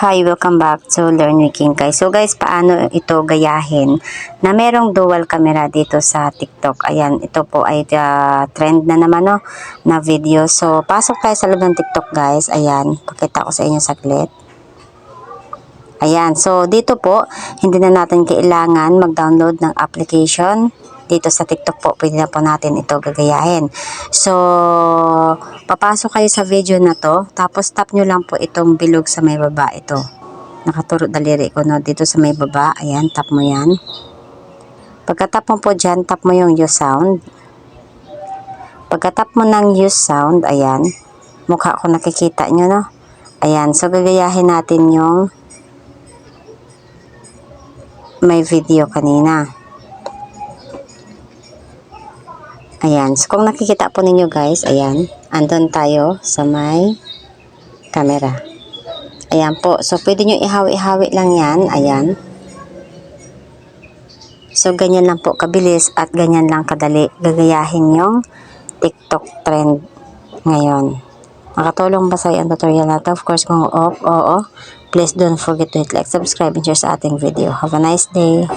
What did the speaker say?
Hi, welcome back to Learn with King guys. So guys, paano ito gayahin na merong dual camera dito sa TikTok? Ayan, ito po ay trend na naman no, na video. So pasok tayo sa loob ng TikTok guys. Ayan, pakita ko sa inyo saglit. Ayan, so dito po, hindi na natin kailangan mag-download ng application. Dito sa TikTok po, pwede na po natin ito gagayahin. So, papasok kayo sa video na to, tapos tap nyo lang po itong bilog sa may baba ito. Nakaturo daliri ko no, dito sa may baba. Ayan, tap mo yan. Pagka-tap mo po dyan, tap mo yung use sound. Pagka-tap mo ng use sound, ayan, mukha ko nakikita nyo no. Ayan, so gagayahin natin yung may video kanina. Ayan, so kung nakikita po ninyo guys, ayan, andun tayo sa may camera. Ayan po, so pwede nyo ihawi-hawi lang yan, ayan. So ganyan lang po kabilis at ganyan lang kadali gagayahin yung TikTok trend ngayon. Makatulong ba sa'yo ang tutorial na to? Of course, kung off, oo. Please don't forget to hit like, subscribe, and share sa ating video. Have a nice day.